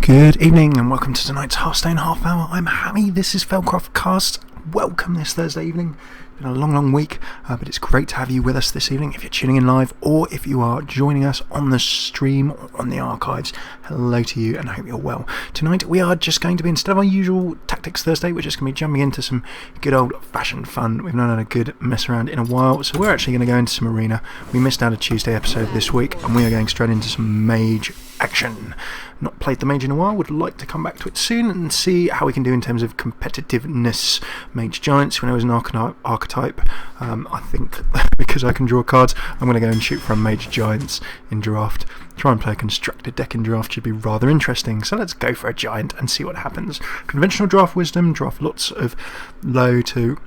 Good evening and welcome to tonight's Hearthstone Half Hour. I'm Hammy, this is FailCraft Casts. Welcome this Thursday evening. Been a long week, but it's great to have you with us this evening. If you're tuning in live or if you are joining us on the stream or on the archives, hello to you and I hope you're well. Tonight we are just going to be, instead of our usual Tactics Thursday, we're just going to be jumping into some good old-fashioned fun. We've not had a good mess around in a while, so we're actually going to go into some arena. We missed out a Tuesday episode this week and we are going straight into some Mage action. Not played the Mage in a while, would like to come back to it soon and see how we can do in terms of competitiveness. Mage Giants, when I was an archetype, I think because I can draw cards, I'm going to go and shoot for a Mage Giants in draft. Try and play a constructed deck in draft should be rather interesting, so let's go for a Giant and see what happens. Conventional draft wisdom, draft lots of low to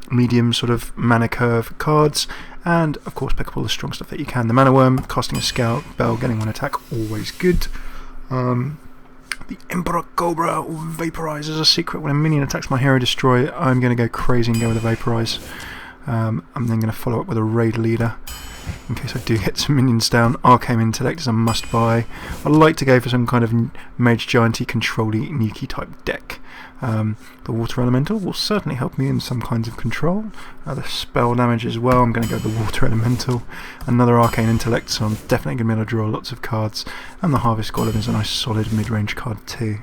medium sort of mana curve cards, and of course pick up all the strong stuff that you can. The Mana Worm, casting a Scout, Bell, getting one attack, always good. The Emperor Cobra or Vaporize is a secret. When a minion attacks my Hero Destroy, I'm going to go crazy and go with a Vaporize. I'm then going to follow up with a Raid Leader in case I do get some minions down. Arcane Intellect is a must buy. I'd like to go for some kind of Mage Giant-y, control-y, nuke type deck. The Water Elemental will certainly help me in some kinds of control. The spell damage as well, I'm going to go with the Water Elemental. Another Arcane Intellect, so I'm definitely going to be able to draw lots of cards. And the Harvest Golem is a nice solid mid-range card too.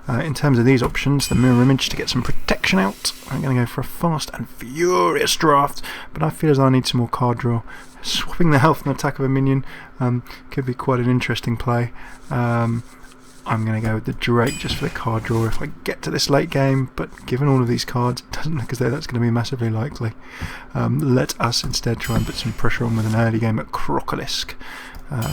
In terms of these options, the Mirror Image to get some protection out. I'm going to go for a fast and furious draft, but I feel as though I need some more card draw. Swapping the health and attack of a minion could be quite an interesting play. I'm going to go with the Drake just for the card draw if I get to this late game, but given all of these cards, it doesn't look as though that's going to be massively likely. Let us instead try and put some pressure on with an early game at Crocolisk.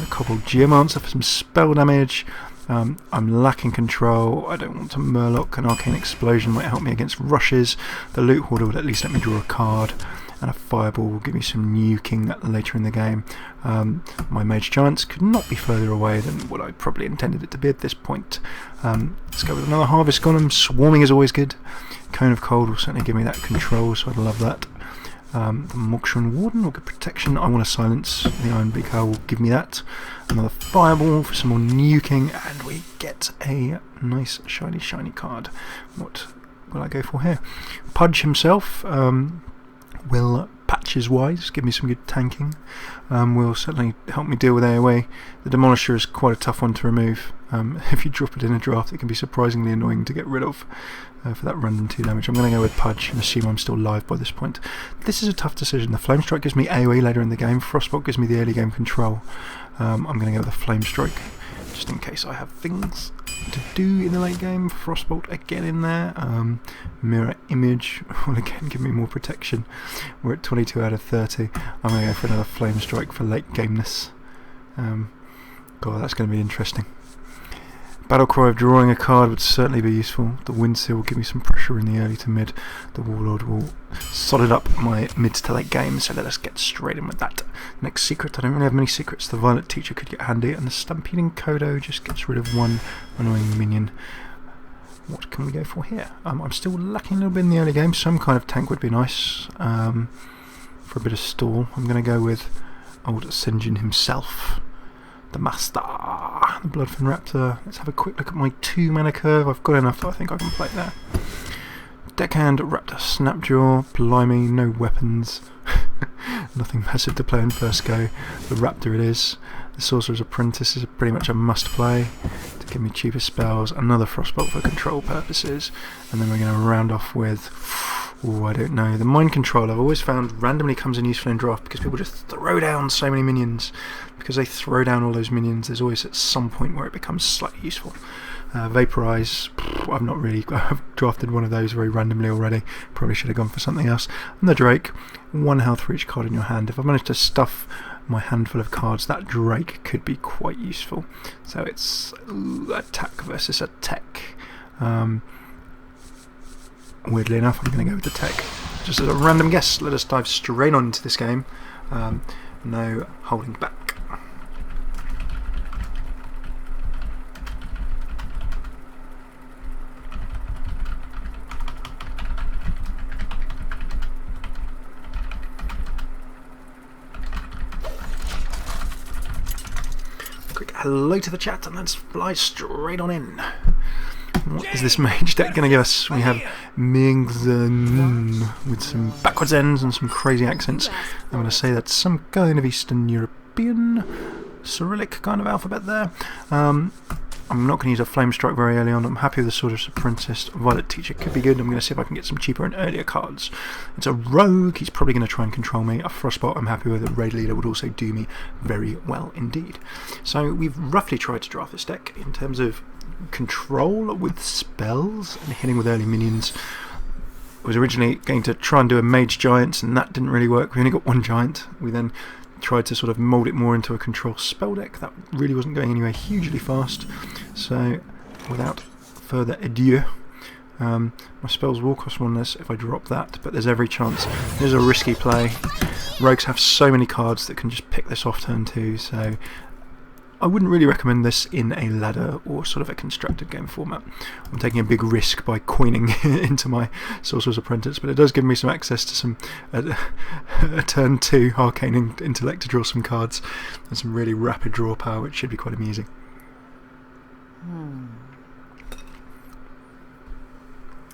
Cobbled Geomancer for some spell damage. I'm lacking control. I don't want to Murloc. An Arcane Explosion might help me against rushes. The Loot Hoarder will at least let me draw a card. And a Fireball will give me some nuking later in the game. My Mage Giants could not be further away than what I probably intended it to be at this point. Let's go with another Harvest Golem. Swarming is always good. Cone of Cold will certainly give me that control, so I'd love that. The Moxron Warden will get protection. I want to silence. The Iron Beak Owl will give me that. Another Fireball for some more nuking, and we get a nice shiny card. What will I go for here? Pudge himself will, patches-wise, give me some good tanking. Will certainly help me deal with AoE. The Demolisher is quite a tough one to remove. If you drop it in a draft, it can be surprisingly annoying to get rid of for that random 2 damage. I'm going to go with Pudge and assume I'm still live by this point. This is a tough decision. The Flame Strike gives me AoE later in the game. Frostbolt gives me the early game control. I'm going to go with the Flame Strike just in case I have things to do in the late game. Frostbolt again in there. Mirror Image will again give me more protection. We're at 22 out of 30. I'm going to go for another Flame Strike for late gameness. God, that's going to be interesting. Battle Cry of drawing a card would certainly be useful. The Windseal will give me some pressure in the early to mid. The Warlord will solid up my mid to late game, so let us get straight in with that. Next secret, I don't really have many secrets. The Violet Teacher could get handy, and the Stampeding Kodo just gets rid of one annoying minion. What can we go for here? I'm still lacking a little bit in the early game. Some kind of tank would be nice for a bit of stall. I'm going to go with old Sinjin himself. The Master, the Bloodfin Raptor. Let's have a quick look at my 2 mana curve. I've got enough that I think I can play there. Deckhand, Raptor, Snapjaw, blimey, no weapons. Nothing massive to play in first go. The Raptor it is. The Sorcerer's Apprentice is pretty much a must play to give me cheaper spells. Another Frostbolt for control purposes. And then we're going to round off with, I don't know. The Mind Control I've always found randomly comes in useful in draft because people just throw down so many minions. Because they throw down all those minions, there's always at some point where it becomes slightly useful. Vaporize, I've drafted one of those very randomly already. Probably should have gone for something else. And the Drake, 1 health for each card in your hand. If I manage to stuff my handful of cards, that Drake could be quite useful. So it's attack versus attack. Weirdly enough, I'm going to go with the tech. Just as a random guess, let us dive straight on into this game. No holding back. hello to the chat, and let's fly straight on in. What is this mage deck going to give us? We have Mingzen with some backwards ends and some crazy accents. I'm going to say that's some kind of Eastern European Cyrillic kind of alphabet there. I'm not going to use a Flame Strike very early on. I'm happy with the Sorcerer's Apprentice. Violet Teacher could be good. I'm going to see if I can get some cheaper and earlier cards. It's a Rogue. He's probably going to try and control me. A Frostbot I'm happy with. A Raid Leader would also do me very well indeed. So we've roughly tried to draft this deck in terms of control with spells and hitting with early minions. I was originally going to try and do a Mage Giants, and that didn't really work. We only got one Giant. We then tried to sort of mould it more into a control spell deck. That really wasn't going anywhere hugely fast. So without further ado, my spells will cost one less if I drop that, but there's every chance. There's a risky play. Rogues have so many cards that can just pick this off turn 2, so I wouldn't really recommend this in a ladder or sort of a constructed game format. I'm taking a big risk by coining into my Sorcerer's Apprentice, but it does give me some access to some a turn 2 Arcane Intellect to draw some cards and some really rapid draw power, which should be quite amusing.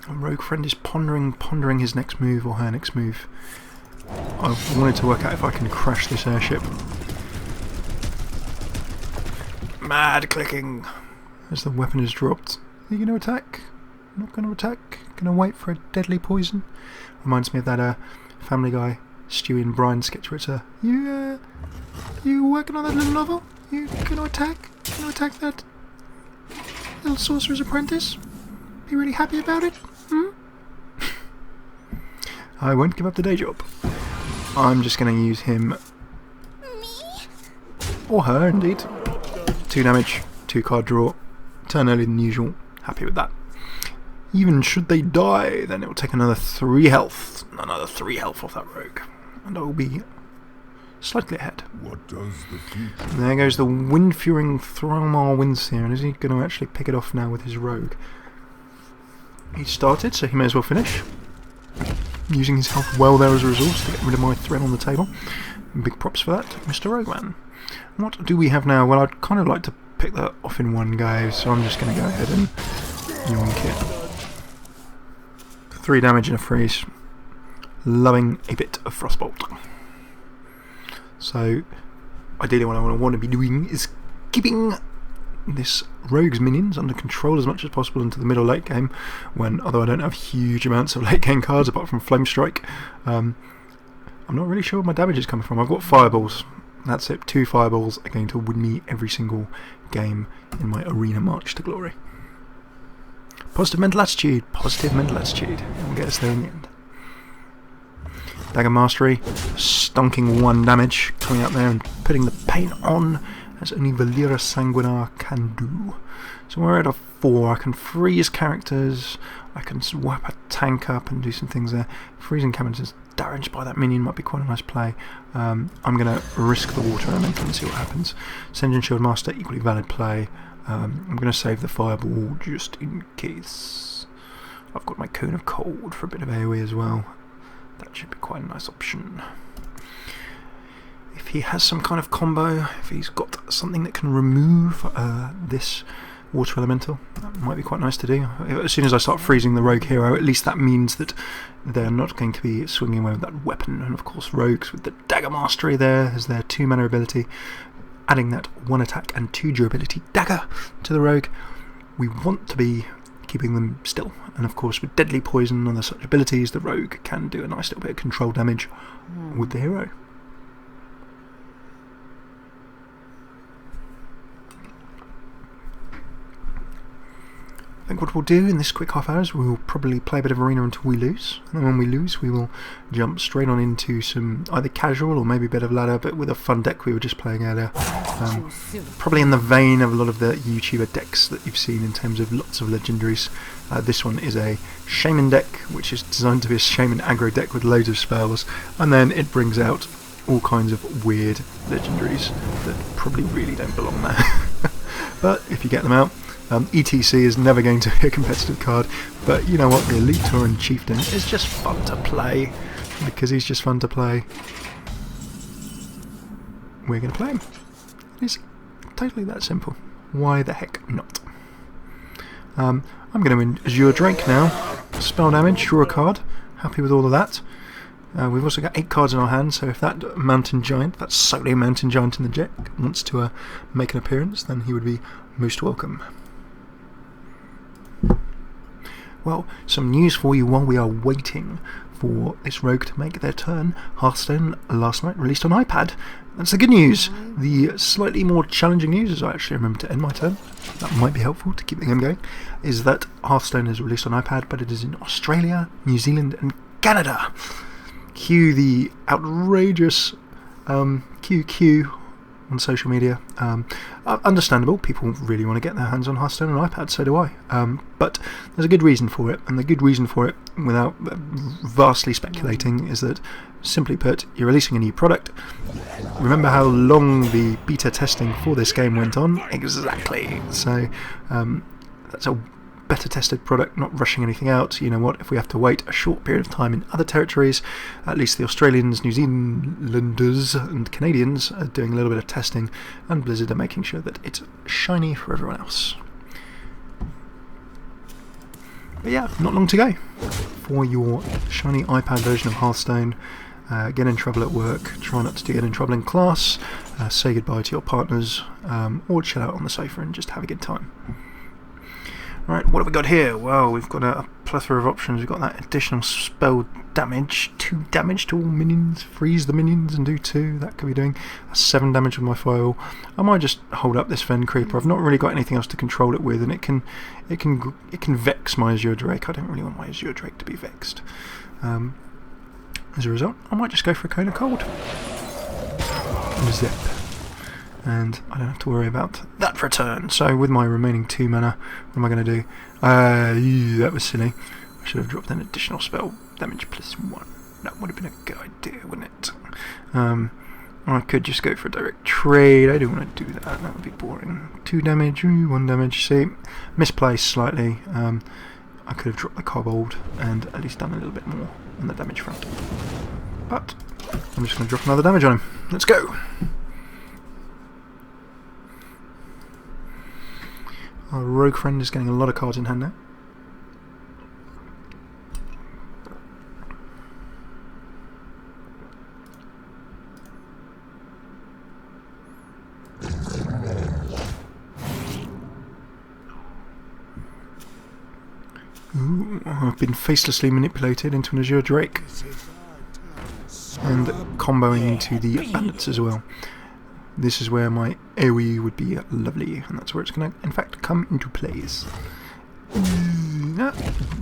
A rogue friend is pondering his next move or her next move. I wanted to work out if I can crash this airship. Mad clicking as the weapon is dropped. Are you going to attack? Not going to attack? Going to wait for a deadly poison? Reminds me of that Family Guy Stewie and Brian sketch where it's you working on that little novel? You going to attack? Going to attack that little Sorcerer's Apprentice? Be really happy about it? I won't give up the day job. I'm just going to use him. Or her, indeed. 2 damage, 2 card draw, turn earlier than usual, happy with that. Even should they die, then it will take another 3 health off that rogue, and I will be slightly ahead. What does the future? There goes the Windfuring Thralmar Windseer, and is he going to actually pick it off now with his rogue? He started, so he may as well finish. Using his health well there as a resource to get rid of my threat on the table. Big props for that, Mr. Rogueman. What do we have now? Well, I'd kind of like to pick that off in one go, so I'm just going to go ahead and yoink it. 3 damage and a freeze. Loving a bit of Frostbolt. So, ideally what I want to be doing is keeping this rogue's minions under control as much as possible into the middle late game, when, although I don't have huge amounts of late game cards apart from Flame Strike, I'm not really sure where my damage is coming from. I've got fireballs. That's it. 2 fireballs are going to win me every single game in my arena march to glory. Positive mental attitude. Positive mental attitude. And get us there in the end. Dagger Mastery. Stunking 1 damage. Coming out there and putting the paint on, as only Valera Sanguinar can do. So we're at a 4. I can freeze characters. I can swap a tank up and do some things there. Freezing cabinets damaged by that minion might be quite a nice play. I'm going to risk the water elemental and see what happens. Sen'jin Shield Master, equally valid play. I'm going to save the fireball just in case. I've got my Cone of Cold for a bit of AoE as well. That should be quite a nice option. If he has some kind of combo, if he's got something that can remove this water elemental, that might be quite nice to do. As soon as I start freezing the rogue hero, at least that means that they're not going to be swinging away with that weapon. And of course rogues with the Dagger Mastery there as their 2 mana ability, adding that 1 attack and 2 durability dagger to the rogue. We want to be keeping them still, and of course with Deadly Poison and other such abilities, the rogue can do a nice little bit of control damage with the hero. I think what we'll do in this quick half hour is we'll probably play a bit of arena until we lose, and then when we lose we will jump straight on into some either casual or maybe a bit of ladder, but with a fun deck we were just playing earlier. Probably in the vein of a lot of the YouTuber decks that you've seen in terms of lots of legendaries. This one is a Shaman deck, which is designed to be a Shaman aggro deck with loads of spells, and then it brings out all kinds of weird legendaries that probably really don't belong there. But if you get them out, ETC is never going to be a competitive card, but you know what, the Elite Tauren Chieftain is just fun to play, because he's just fun to play. We're going to play him. It is totally that simple. Why the heck not? I'm going to Azure Drake now. Spell damage, draw a card. Happy with all of that. We've also got 8 cards in our hand, so if that Mountain Giant, that solely Mountain Giant in the deck, wants to make an appearance, then he would be most welcome. Well, some news for you while we are waiting for this rogue to make their turn. Hearthstone last night released on iPad. That's the good news. The slightly more challenging news, as I actually remember to end my turn, that might be helpful to keep the game going, is that Hearthstone is released on iPad, but it is in Australia, New Zealand and Canada. Cue the outrageous QQ on social media. Understandable, people really want to get their hands on Hearthstone on iPad, so do I. But there's a good reason for it, and the good reason for it, without vastly speculating, is that, simply put, you're releasing a new product. Remember how long the beta testing for this game went on? Exactly. So that's a better tested product, not rushing anything out. You know what, if we have to wait a short period of time in other territories, at least the Australians, New Zealanders and Canadians are doing a little bit of testing, and Blizzard are making sure that it's shiny for everyone else. But yeah, not long to go for your shiny iPad version of Hearthstone. Get in trouble at work, try not to get in trouble in class, say goodbye to your partners, or chill out on the sofa and just have a good time. Right, what have we got here? Well, we've got a plethora of options. We've got that additional spell damage, 2 damage to all minions, freeze the minions and do 2. That could be doing 7 damage with my foil. I might just hold up this Fen Creeper. I've not really got anything else to control it with, and it can vex my Azure Drake. I don't really want my Azure Drake to be vexed. As a result, I might just go for a Cone of Cold and zip. And I don't have to worry about that for a turn. So with my remaining 2 mana, what am I going to do? That was silly. I should have dropped an additional spell damage +1. That would have been a good idea, wouldn't it? I could just go for a direct trade. I don't want to do that. That would be boring. 2 damage, 1 damage. See, misplaced slightly. I could have dropped the Kobold and at least done a little bit more on the damage front. But I'm just going to drop another damage on him. Let's go. Our rogue friend is getting a lot of cards in hand now. Ooh, I've been facelessly manipulated into an Azure Drake. And comboing into the bandits as well. This is where my AoE would be lovely, and that's where it's going to, in fact, come into place.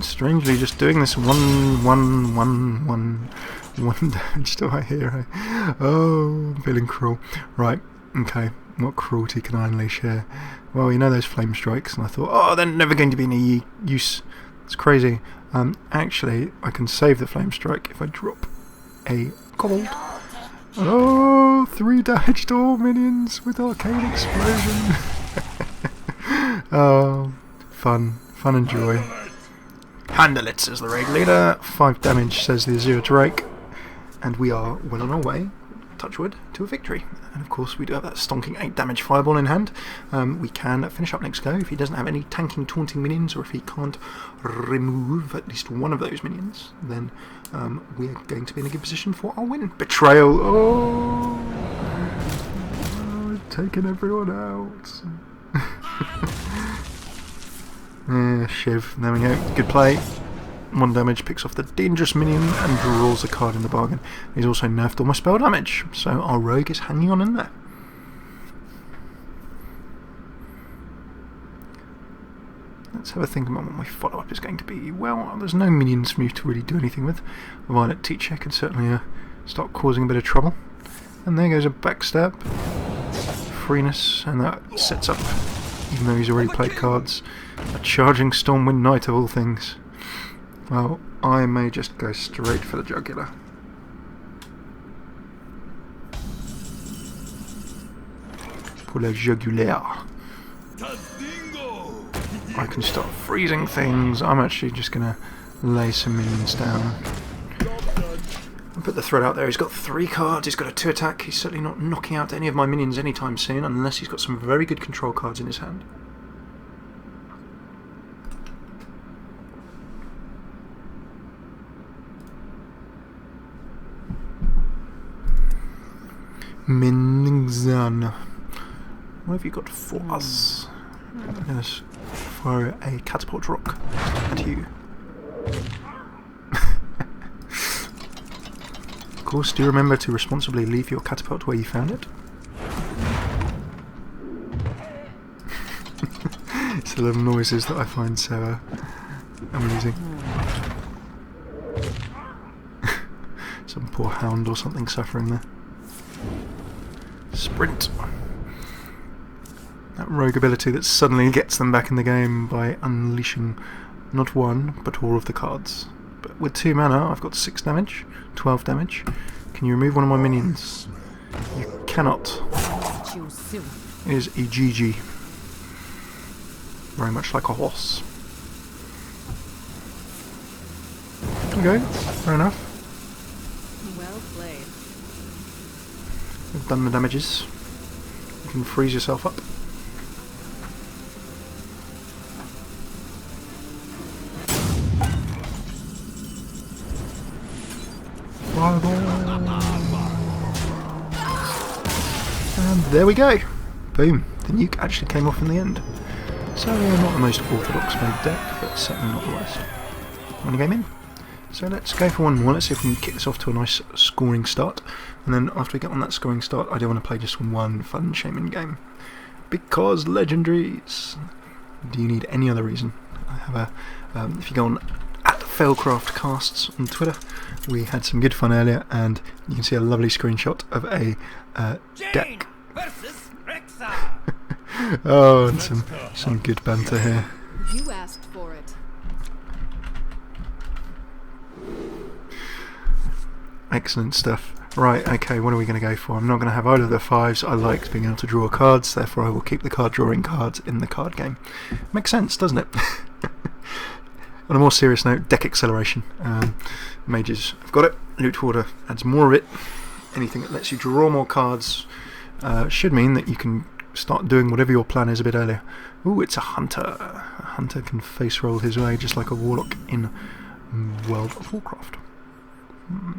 Strangely, just doing this one damage to my hero. Oh, I'm feeling cruel. Right, okay, what cruelty can I unleash here? Well, you know those flame strikes, and I thought, oh, they're never going to be any use. It's crazy. Actually, I can save the flame strike if I drop a Kobold. Oh, 3 damage to all minions with Arcane Explosion. Oh, fun and joy. Handle it, says the raid leader. 5 damage, says the Azure Drake. And we are well on our way, touch wood, to a victory. And of course we do have that stonking 8 damage fireball in hand. We can finish up next go if he doesn't have any tanking, taunting minions, or if he can't remove at least one of those minions, then we are going to be in a good position for our win. Betrayal! Oh, taking everyone out. Shiv, there we go. Good play. 1 damage, picks off the dangerous minion and draws a card in the bargain. He's also nerfed all my spell damage, so our rogue is hanging on in there. Let's have a think about what my follow-up is going to be. Well, there's no minions for me to really do anything with. Violet Teacher can certainly start causing a bit of trouble. And there goes a backstab. Freeness, and that sets up, even though he's already played cards, a charging Stormwind Knight of all things. Well, I may just go straight for the jugular. Pour la jugulaire. I can start freezing things. I'm actually just going to lay some minions down. I'll put the threat out there. He's got 3 cards, he's got a 2 attack. He's certainly not knocking out any of my minions anytime soon, unless he's got some very good control cards in his hand. Minzan. What have you got for us? Yes, throw a catapult rock at you. Of course, do remember to responsibly leave your catapult where you found it. It's the little noises that I find so amusing. Some poor hound or something suffering there. Sprint. That rogue ability that suddenly gets them back in the game by unleashing not one, but all of the cards. But with 2 mana, I've got 6 damage, 12 damage. Can you remove one of my minions? You cannot. It is a GG. Very much like a horse. Okay, fair enough. Well played. We've done the damages. You can freeze yourself up. And there we go. Boom. The nuke actually came off in the end. So not the most orthodox made deck, but certainly not the worst. One game in. So let's go for one more. Let's see if we can kick this off to a nice scoring start. And then after we get on that scoring start, I do want to play just one fun shaman game. Because legendaries. Do you need any other reason? I have a. If you go on at FailCraft Casts on Twitter, we had some good fun earlier, and you can see a lovely screenshot of a deck. Oh, and some good banter here. You asked for it. Excellent stuff. Right, okay, what are we going to go for? I'm not going to have either of the 5s. I liked being able to draw cards, therefore I will keep the card drawing cards in the card game. Makes sense, doesn't it? On a more serious note, deck acceleration. Mages, I've got it. Loot Hoarder adds more of it. Anything that lets you draw more cards should mean that you can start doing whatever your plan is a bit earlier. Ooh, it's a hunter. A hunter can face roll his way just like a warlock in World of Warcraft.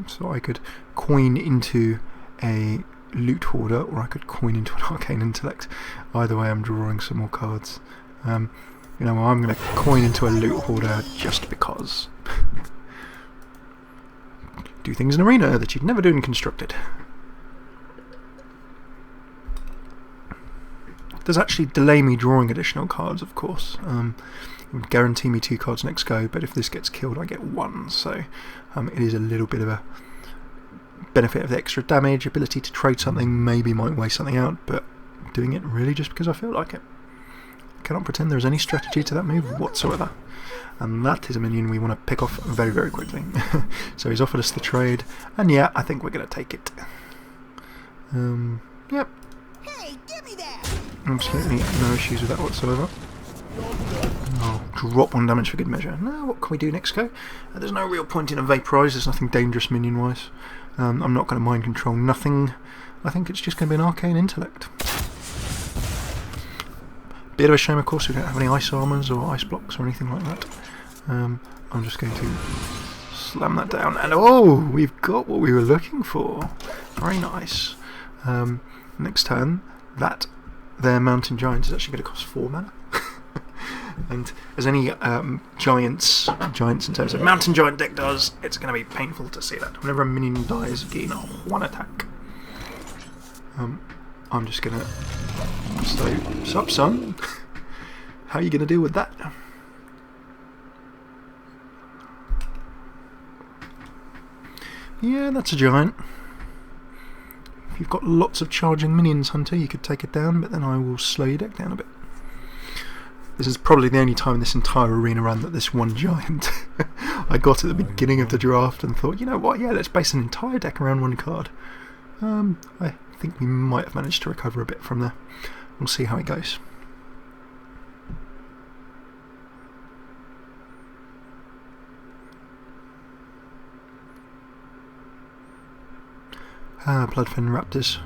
So I could coin into a Loot Hoarder, or I could coin into an Arcane Intellect. Either way, I'm drawing some more cards. You know, I'm going to coin into a Loot Hoarder just because. Do things in Arena that you'd never do in Constructed. It does actually delay me drawing additional cards, of course. It would guarantee me 2 cards next go, but if this gets killed I get 1, so it is a little bit of a benefit of the extra damage. Ability to trade something maybe might weigh something out, but doing it really just because I feel like it. I cannot pretend there is any strategy to that move whatsoever. And that is a minion we want to pick off very, very quickly. So he's offered us the trade, and yeah, I think we're going to take it. Yep. Hey, give me that! Absolutely no issues with that whatsoever. I'll drop 1 damage for good measure. Now, what can we do next go? There's no real point in a Vaporize, there's nothing dangerous minion-wise. I'm not going to mind control nothing. I think it's just going to be an Arcane Intellect. Bit of a shame, of course, we don't have any ice armors or ice blocks or anything like that. I'm just going to slam that down, and oh, we've got what we were looking for. Very nice. Next turn, that their Mountain Giant is actually going to cost 4 mana. And as any giants in terms of Mountain Giant deck does, it's going to be painful to see that. Whenever a minion dies, gain 1 attack. I'm just going to... So, sup son? How are you going to deal with that? Yeah, that's a giant. If you've got lots of charging minions, Hunter, you could take it down, but then I will slow your deck down a bit. This is probably the only time in this entire arena run that this one giant I got at the beginning of the draft and thought, you know what, yeah, let's base an entire deck around 1 card. I think we might have managed to recover a bit from there. We'll see how it goes. Bloodfen Raptors.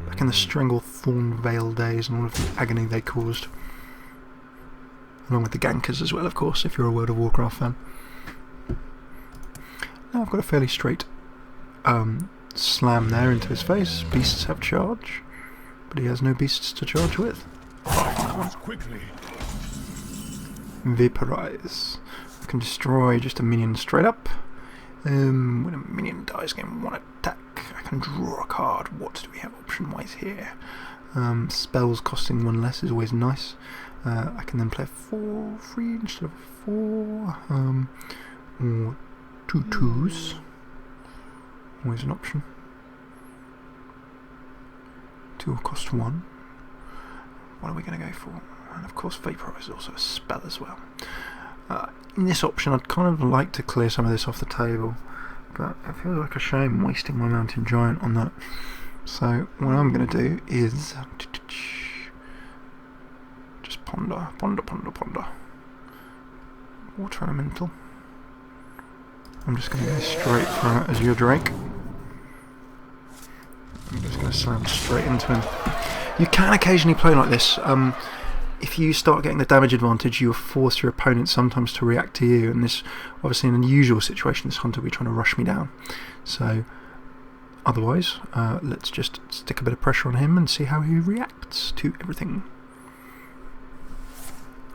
Back in the Stranglethorn Vale days and all of the agony they caused. Along with the gankers as well, of course, if you're a World of Warcraft fan. Now I've got a fairly straight slam there into his face. Beasts have charge, but he has no beasts to charge with. Quickly. Vaporize. I can destroy just a minion straight up. When a minion dies, gain 1 attack. I can draw a card. What do we have option-wise here? Spells costing 1 less is always nice. I can then play 4 free instead of 4. Or 2 2s. Always an option. 2 will cost 1. What are we going to go for? And of course Vaporize is also a spell as well. In this option I'd kind of like to clear some of this off the table, but it feels like a shame wasting my Mountain Giant on that. So what I'm going to do is just ponder. Water Elemental. I'm just going to go straight for Azure Drake. I'm just going to slam straight into him. You can occasionally play like this. If you start getting the damage advantage, you force your opponent sometimes to react to you, and this, obviously in an unusual situation, this hunter will be trying to rush me down. So, otherwise, let's just stick a bit of pressure on him and see how he reacts to everything.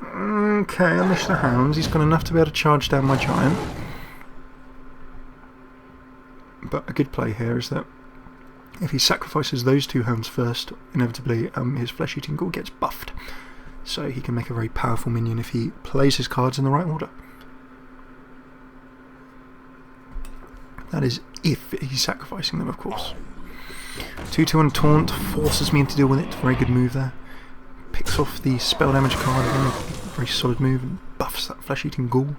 Okay, Unleash the Hounds. He's got enough to be able to charge down my giant. But a good play here is that if he sacrifices those 2 hounds first, inevitably his flesh-eating ghoul gets buffed. So he can make a very powerful minion if he plays his cards in the right order. That is if he's sacrificing them, of course. 2/2 and Taunt forces me to deal with it. Very good move there. Picks off the spell damage card again. Very solid move and buffs that flesh-eating ghoul.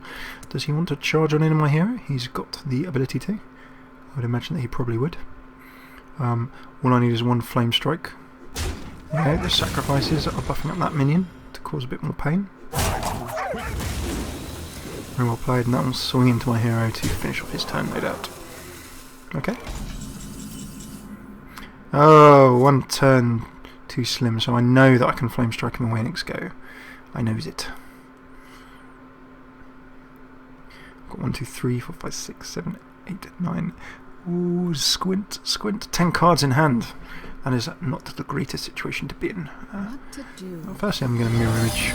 Does he want to charge on in my hero? He's got the ability to. I would imagine that he probably would. All I need is 1 Flame Strike. Okay, the sacrifices are buffing up that minion to cause a bit more pain. Very well played, and that will swing into my hero to finish off his turn, no doubt. Okay. Oh, 1 turn too slim, so I know that I can Flame Strike him away next go. I knows it. Got 1, 2, 3, 4, 5, 6, 7, 8, 9. Ooh, squint. 10 cards in hand. That is not the greatest situation to be in. What to do? Well, firstly, I'm going to Mirror Image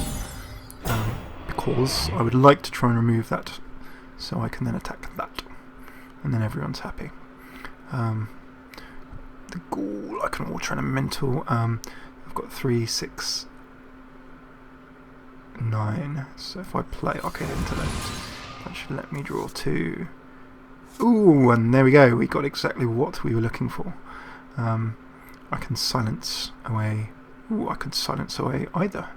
because I would like to try and remove that, so I can then attack that, and then everyone's happy. The Ghoul, I can Water Elemental. I've got 3, 6, 9. So if I play Arcade Intellect, that should let me draw 2. Ooh, and there we go. We got exactly what we were looking for. I can silence away. Ooh, I can silence away either.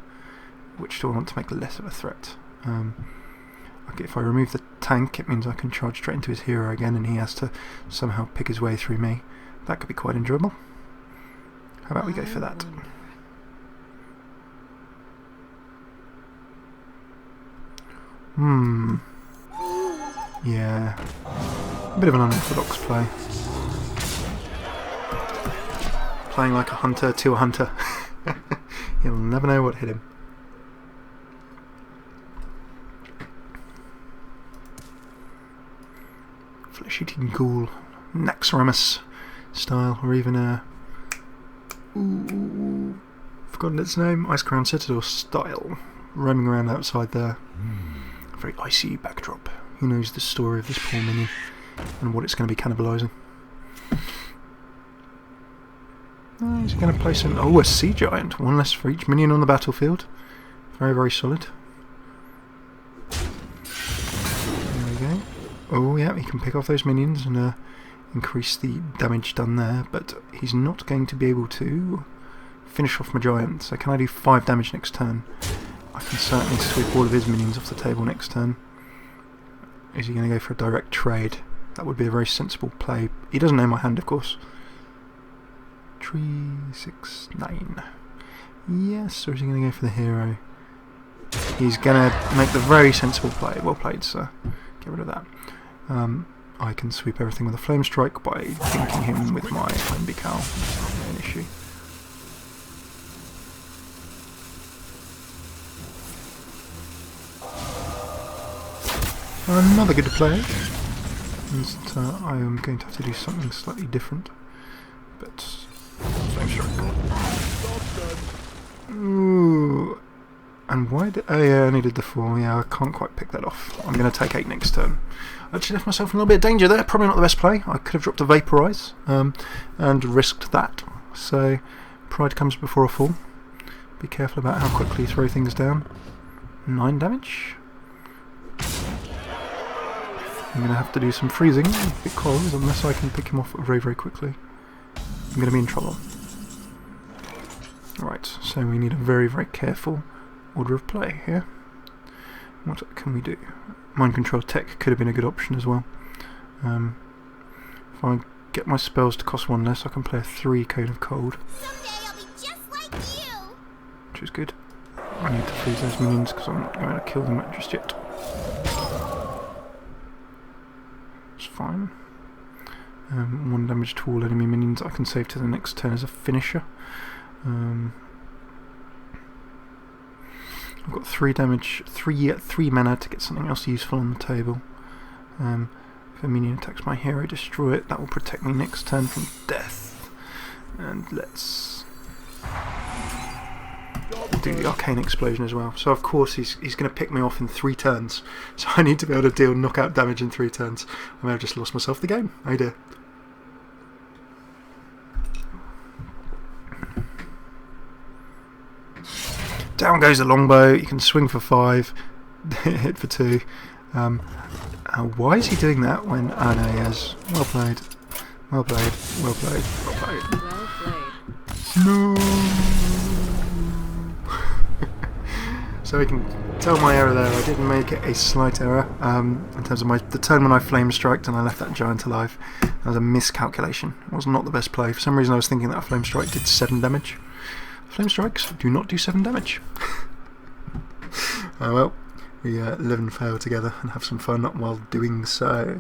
Which do I want to make less of a threat? Okay, if I remove the tank, it means I can charge straight into his hero again, and he has to somehow pick his way through me. That could be quite enjoyable. How about we go for that? Yeah. A bit of an unorthodox play. Playing like a hunter to a hunter. He'll never know what hit him. Flesh-eating ghoul, Naxxramas style, or even a forgotten its name, Ice Crown Citadel style, roaming around outside there. A very icy backdrop. Who knows the story of this poor minion and what it's going to be cannibalising? He's going to place an a Sea Giant, 1 less for each minion on the battlefield. Very, very solid. There we go. Oh yeah, he can pick off those minions and increase the damage done there, but he's not going to be able to finish off my giant. So can I do 5 damage next turn? I can certainly sweep all of his minions off the table next turn. Is he going to go for a direct trade? That would be a very sensible play. He doesn't know my hand, of course. 3, 6, 9. Yes, or is he going to go for the hero? He's going to make the very sensible play. Well played, sir. Get rid of that. I can sweep everything with a Flame Strike by dinking him with my Flame Cow. That's not an issue. Another good play. And, I am going to have to do something slightly different. But Flame Strike. Ooh. And why did... Oh yeah, I only did the 4. Yeah, I can't quite pick that off. I'm going to take 8 next turn. I actually left myself in a little bit of danger there. Probably not the best play. I could have dropped a Vaporise and risked that. So, pride comes before a fall. Be careful about how quickly you throw things down. 9 damage. I'm going to have to do some freezing because unless I can pick him off very, very quickly, I'm going to be in trouble. Right, so we need a very, very careful order of play here. What can we do? Mind Control Tech could have been a good option as well. If I get my spells to cost 1 less, I can play a 3 Cone of Cold. Someday I'll be just like you. Which is good. I need to freeze those minions because I'm not going to kill them just yet. It's fine. 1 damage to all enemy minions I can save to the next turn as a finisher. I've got 3 damage, 3 mana to get something else useful on the table. If a minion attacks my hero, destroy it. That will protect me next turn from death. And let's do the Arcane Explosion as well. So of course he's going to pick me off in 3 turns. So I need to be able to deal knockout damage in 3 turns. I may have just lost myself the game. Oh dear. Down goes the longbow. You can swing for 5, hit for 2. Why is he doing that when... Oh no, he has. Well played. Well played. Well played. Well played. Well played. No. So we can tell my error there. I did make it a slight error in terms of the turn when I flame striked and I left that giant alive. That was a miscalculation. It was not the best play. For some reason I was thinking that a flame strike did 7 damage. Flame strikes do not do 7 damage. Oh well, we live and fail together and have some fun while doing so.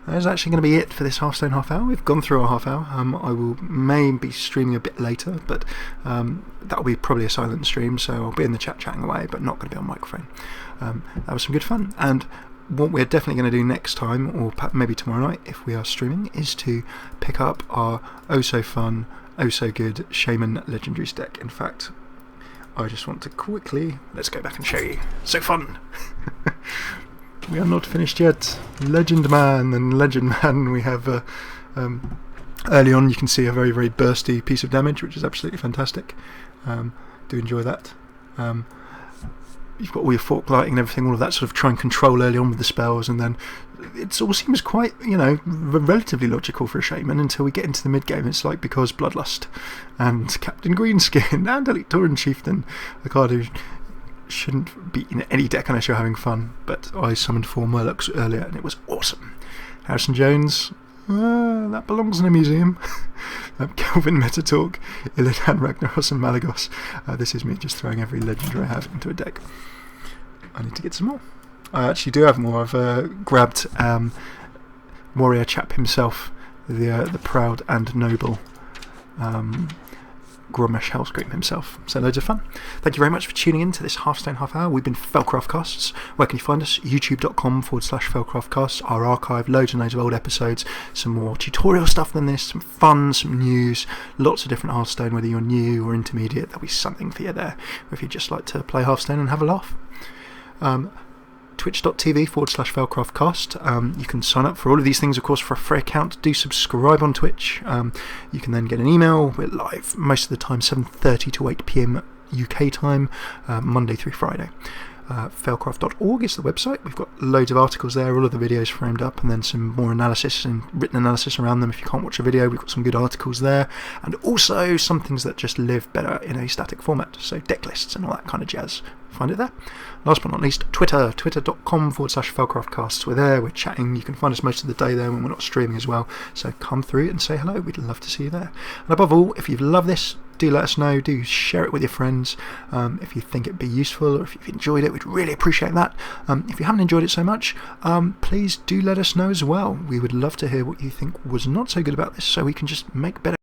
That is actually going to be it for this Hearthstone half hour. We've gone through our half hour. I will maybe streaming a bit later, but that will be probably a silent stream, so I'll be in the chat chatting away, but not going to be on microphone. That was some good fun, and what we're definitely going to do next time, or maybe tomorrow night if we are streaming, is to pick up our oh so fun, oh so good Shaman Legendaries deck. In fact, I just want to quickly, let's go back and show you. So fun! We are not finished yet. Legend Man and Legend Man, we have early on you can see a very, very bursty piece of damage, which is absolutely fantastic. Do enjoy that. You've got all your fork lighting and everything, all of that sort of try and control early on with the spells, and then it all seems quite, you know, relatively logical for a shaman until we get into the mid game. It's like because Bloodlust and Captain Greenskin and Elite Tauren Chieftain, a card who shouldn't be in any deck unless you're having fun, but I summoned 4 Murlocs earlier and it was awesome. Harrison Jones, that belongs in a museum. Kelvin Metatalk, Illidan, Ragnaros and Malagos. This is me just throwing every legendary I have into a deck. I need to get some more. I actually do have more. I've grabbed Warrior Chap himself, the proud and noble Gromesh Hellscream himself. So loads of fun. Thank you very much for tuning in to this Hearthstone half hour. We've been FailCraft Casts. Where can you find us? youtube.com/FailCraft Casts. Our archive, loads and loads of old episodes, some more tutorial stuff than this, some fun, some news, lots of different Hearthstone, whether you're new or intermediate, there'll be something for you there. Or if you just like to play Hearthstone and have a laugh. Twitch.tv/FailCraftCast. You can sign up for all of these things, of course, for a free account. Do subscribe on Twitch. You can then get an email. We're live most of the time, 7:30 to 8 PM UK time, Monday through Friday. Failcraft.org is the website. We've got loads of articles there, all of the videos framed up, and then some more analysis and written analysis around them. If you can't watch a video, we've got some good articles there, and also some things that just live better in a static format, so deck lists and all that kind of jazz. Find it there. Last but not least, twitter.com/FailCraftCasts. We're there, we're chatting. You can find us most of the day there when we're not streaming as well, so come through and say hello. We'd love to see you there. And above all, if you've loved this, do let us know. Do share it with your friends if you think it'd be useful, or if you've enjoyed it. We'd really appreciate that. If you haven't enjoyed it so much, please do let us know as well. We would love to hear what you think was not so good about this, so we can just make better